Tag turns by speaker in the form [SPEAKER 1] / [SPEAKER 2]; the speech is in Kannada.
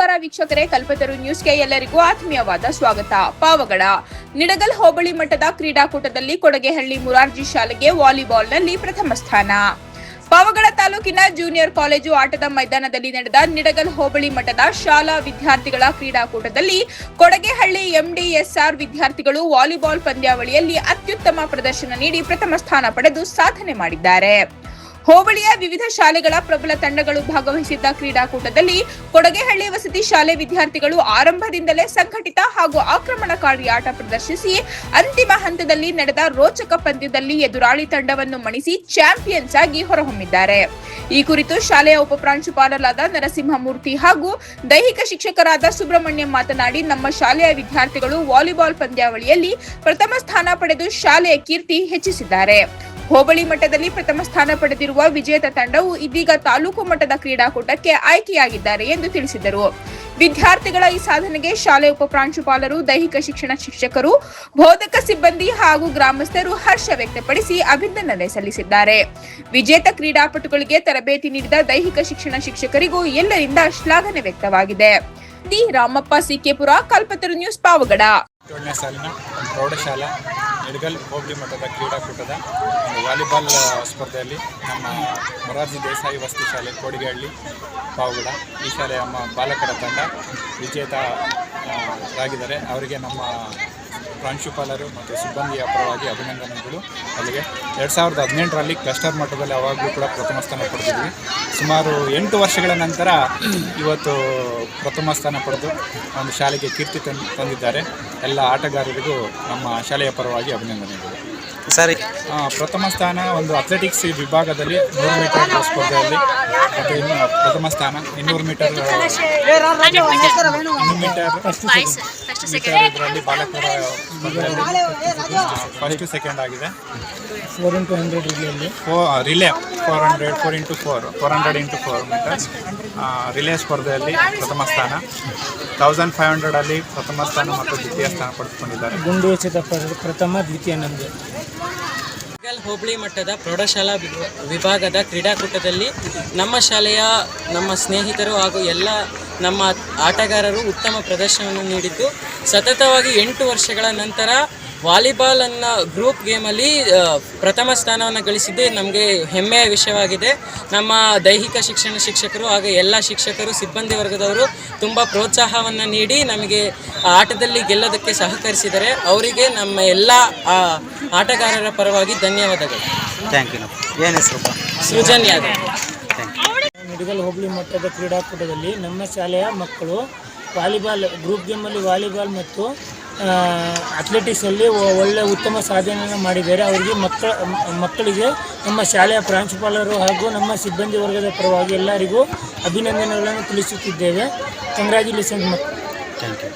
[SPEAKER 1] ನಮಸ್ಕಾರ ವೀಕ್ಷಕರೇ, ಕಲ್ಪತರು ನ್ಯೂಸ್ಗೆ ಎಲ್ಲರಿಗೂ ಆತ್ಮೀಯವಾದ ಸ್ವಾಗತ. ಪಾವಗಡ ನಿಡಗಲ್ ಹೋಬಳಿ ಮಟ್ಟದ ಕ್ರೀಡಾಕೂಟದಲ್ಲಿ ಕೊಡಗೇಹಳ್ಳಿ ಮುರಾರ್ಜಿ ಶಾಲೆಗೆ ವಾಲಿಬಾಲ್ನಲ್ಲಿ ಪ್ರಥಮ ಸ್ಥಾನ. ಪಾವಗಡ ತಾಲೂಕಿನ ಜೂನಿಯರ್ ಕಾಲೇಜು ಆಟದ ಮೈದಾನದಲ್ಲಿ ನಡೆದ ನಿಡಗಲ್ ಹೋಬಳಿ ಮಟ್ಟದ ಶಾಲಾ ವಿದ್ಯಾರ್ಥಿಗಳ ಕ್ರೀಡಾಕೂಟದಲ್ಲಿ ಕೊಡಗೇಹಳ್ಳಿ ಎಂಡಿಎಸ್ಆರ್ ವಿದ್ಯಾರ್ಥಿಗಳು ವಾಲಿಬಾಲ್ ಪಂದ್ಯಾವಳಿಯಲ್ಲಿ ಅತ್ಯುತ್ತಮ ಪ್ರದರ್ಶನ ನೀಡಿ ಪ್ರಥಮ ಸ್ಥಾನ ಪಡೆದು ಸಾಧನೆ ಮಾಡಿದ್ದಾರೆ. ಹೋಬಳಿಯ ವಿವಿಧ ಶಾಲೆಗಳ ಪ್ರಬಲ ತಂಡಗಳು ಭಾಗವಹಿಸಿದ್ದ ಕ್ರೀಡಾಕೂಟದಲ್ಲಿ ಕೊಡಗೇಹಳ್ಳಿ ವಸತಿ ಶಾಲೆ ವಿದ್ಯಾರ್ಥಿಗಳು ಆರಂಭದಿಂದಲೇ ಸಂಘಟಿತ ಹಾಗೂ ಆಕ್ರಮಣಕಾರಿ ಆಟ ಪ್ರದರ್ಶಿಸಿ ಅಂತಿಮ ಹಂತದಲ್ಲಿ ನಡೆದ ರೋಚಕ ಪಂದ್ಯದಲ್ಲಿ ಎದುರಾಳಿ ತಂಡವನ್ನು ಮಣಿಸಿ ಚಾಂಪಿಯನ್ಸ್ ಆಗಿ ಹೊರಹೊಮ್ಮಿದ್ದಾರೆ. ಈ ಕುರಿತು ಶಾಲೆಯ ಉಪಪ್ರಾಂಶುಪಾಲರಾದ ನರಸಿಂಹಮೂರ್ತಿ ಹಾಗೂ ದೈಹಿಕ ಶಿಕ್ಷಕರಾದ ಸುಬ್ರಹ್ಮಣ್ಯಂ ಮಾತನಾಡಿ, ನಮ್ಮ ಶಾಲೆಯ ವಿದ್ಯಾರ್ಥಿಗಳು ವಾಲಿಬಾಲ್ ಪಂದ್ಯಾವಳಿಯಲ್ಲಿ ಪ್ರಥಮ ಸ್ಥಾನ ಪಡೆದು ಶಾಲೆಯ ಕೀರ್ತಿ ಹೆಚ್ಚಿಸಿದ್ದಾರೆ. ಹೋಬಳಿ ಮಟ್ಟದಲ್ಲಿ ಪ್ರಥಮ ಸ್ಥಾನ ಪಡೆದಿರುವ ವಿಜೇತ ತಂಡವು ಇದೀಗ ತಾಲೂಕು ಮಟ್ಟದ ಕ್ರೀಡಾಕೂಟಕ್ಕೆ ಆಯ್ಕೆಯಾಗಿದ್ದಾರೆ ಎಂದು ತಿಳಿಸಿದರು. ವಿದ್ಯಾರ್ಥಿಗಳ ಈ ಸಾಧನೆಗೆ ಶಾಲೆ ಉಪಪ್ರಾಂಶುಪಾಲರು, ದೈಹಿಕ ಶಿಕ್ಷಣ ಶಿಕ್ಷಕರು, ಬೋಧಕ ಸಿಬ್ಬಂದಿ ಹಾಗೂ ಗ್ರಾಮಸ್ಥರು ಹರ್ಷ ವ್ಯಕ್ತಪಡಿಸಿ ಅಭಿನಂದನೆ ಸಲ್ಲಿಸಿದ್ದಾರೆ. ವಿಜೇತ ಕ್ರೀಡಾಪಟುಗಳಿಗೆ ತರಬೇತಿ ನೀಡಿದ ದೈಹಿಕ ಶಿಕ್ಷಣ ಶಿಕ್ಷಕರಿಗೂ ಎಲ್ಲರಿಂದ ಶ್ಲಾಘನೆ ವ್ಯಕ್ತವಾಗಿದೆ. ರಾಮಪ್ಪ ಸಿಕೆಪುರ, ಕಲ್ಪತರು ನ್ಯೂಸ್, ಪಾವಗಡ.
[SPEAKER 2] 7ನೇ ಸಾಲಿನ ಪ್ರೌಢಶಾಲಾ ನಿಡಗಲ್ ಹೋಬಳಿ ಮಟ್ಟದ ಕ್ರೀಡಾಕೂಟದ ವಾಲಿಬಾಲ್ ಸ್ಪರ್ಧೆಯಲ್ಲಿ ನಮ್ಮ ಮೊರಾರ್ಜಿ ದೇಸಾಯಿ ವಸತಿ ಶಾಲೆ ಕೊಡಗೇಹಳ್ಳಿ ಪಾವಗಡ ಈ ಶಾಲೆಯ ಬಾಲಕರ ತಂಡ ವಿಜೇತರಾಗಿದ್ದಾರೆ. ಅವರಿಗೆ ನಮ್ಮ ಪ್ರಾಂಶುಪಾಲರು ಮತ್ತು ಸಿಬ್ಬಂದಿಯ ಪರವಾಗಿ ಅಭಿನಂದನೆಗಳು. ಅಲ್ಲಿಗೆ 2018ರಲ್ಲಿ ಕ್ಲಸ್ಟರ್ ಮಟ್ಟದಲ್ಲಿ ಅವಾಗಲೂ ಕೂಡ ಪ್ರಥಮ ಸ್ಥಾನ ಪಡೆದಿದ್ವಿ. ಸುಮಾರು 8 ವರ್ಷಗಳ ನಂತರ ಇವತ್ತು ಪ್ರಥಮ ಸ್ಥಾನ ಪಡೆದು ಒಂದು ಶಾಲೆಗೆ ಕೀರ್ತಿ ತಂದಿದ್ದಾರೆ. ಎಲ್ಲ ಆಟಗಾರರಿಗೂ ನಮ್ಮ ಶಾಲೆಯ ಪರವಾಗಿ ಅಭಿನಂದನೆಗಳು.
[SPEAKER 3] ಸರಿ,
[SPEAKER 2] ಪ್ರಥಮ ಸ್ಥಾನ ಒಂದು ಅಥ್ಲೆಟಿಕ್ಸ್ ವಿಭಾಗದಲ್ಲಿ 100 ಮೀಟರ್ ಸ್ಪರ್ಧೆಯಲ್ಲಿ ಮತ್ತು ಪ್ರಥಮ ಸ್ಥಾನ 200 ಮೀಟರ್ ಇದರಲ್ಲಿ ಬಾಲಕರ ಸ್ಪರ್ಧೆಯಲ್ಲಿ ಫಸ್ಟ್ ಸೆಕೆಂಡ್ ಆಗಿದೆ. 4x100 relay 400x4 metres relay ಸ್ಪರ್ಧೆಯಲ್ಲಿ ಪ್ರಥಮ ಸ್ಥಾನ. 1500 ಪ್ರಥಮ ಸ್ಥಾನ ಮತ್ತು ದ್ವಿತೀಯ ಸ್ಥಾನ ಪಡೆದುಕೊಂಡಿದ್ದಾರೆ.
[SPEAKER 4] ಗುಂಡು ಎಸೆತ ಪ್ರಥಮ, ದ್ವಿತೀಯ ನಮ್ಮದು.
[SPEAKER 5] ಹೋಬಳಿ ಮಟ್ಟದ ಪ್ರೌಢಶಾಲಾ ವಿಭಾಗದ ಕ್ರೀಡಾಕೂಟದಲ್ಲಿ ನಮ್ಮ ಶಾಲೆಯ ನಮ್ಮ ಸ್ನೇಹಿತರು ಹಾಗೂ ಎಲ್ಲ ನಮ್ಮ ಆಟಗಾರರು ಉತ್ತಮ ಪ್ರದರ್ಶನವನ್ನು ನೀಡಿದ್ದು, ಸತತವಾಗಿ 8 ವರ್ಷಗಳ ನಂತರ ವಾಲಿಬಾಲ್ ಅನ್ನೋ ಗ್ರೂಪ್ ಗೇಮಲ್ಲಿ ಪ್ರಥಮ ಸ್ಥಾನವನ್ನು ಗಳಿಸಿದ್ದು ನಮಗೆ ಹೆಮ್ಮೆಯ ವಿಷಯವಾಗಿದೆ. ನಮ್ಮ ದೈಹಿಕ ಶಿಕ್ಷಣ ಶಿಕ್ಷಕರು ಹಾಗೂ ಎಲ್ಲ ಶಿಕ್ಷಕರು, ಸಿಬ್ಬಂದಿ ವರ್ಗದವರು ತುಂಬ ಪ್ರೋತ್ಸಾಹವನ್ನು ನೀಡಿ ನಮಗೆ ಆಟದಲ್ಲಿ ಗೆಲ್ಲೋದಕ್ಕೆ ಸಹಕರಿಸಿದ್ದಾರೆ. ಅವರಿಗೆ ನಮ್ಮ ಎಲ್ಲ ಆಟಗಾರರ ಪರವಾಗಿ ಧನ್ಯವಾದಗಳು.
[SPEAKER 3] Thank you. ಏನು ಹೆಸರು?
[SPEAKER 5] ಸೃಜನ್ ಯಾದವ್.
[SPEAKER 4] ನಿಡಗಲ್ ಹೋಬಳಿ ಮಟ್ಟದ ಕ್ರೀಡಾಕೂಟದಲ್ಲಿ ನಮ್ಮ ಶಾಲೆಯ ಮಕ್ಕಳು ವಾಲಿಬಾಲ್ ಗ್ರೂಪ್ ಗೇಮಲ್ಲಿ ವಾಲಿಬಾಲ್ ಮತ್ತು ಅಥ್ಲೆಟಿಕ್ಸಲ್ಲಿ ಒಳ್ಳೆಯ ಉತ್ತಮ ಸಾಧನೆಯನ್ನು ಮಾಡಿದ್ದಾರೆ. ಅವರಿಗೆ ಮಕ್ಕಳಿಗೆ ನಮ್ಮ ಶಾಲೆಯ ಪ್ರಾಂಶುಪಾಲರು ಹಾಗೂ ನಮ್ಮ ಸಿಬ್ಬಂದಿ ವರ್ಗದ ಪರವಾಗಿ ಎಲ್ಲರಿಗೂ ಅಭಿನಂದನೆಗಳನ್ನು ತಿಳಿಸುತ್ತಿದ್ದೇವೆ. ಕಂಗ್ರ್ಯಾಚುಲೇಷನ್ಸ್.
[SPEAKER 3] Thank you.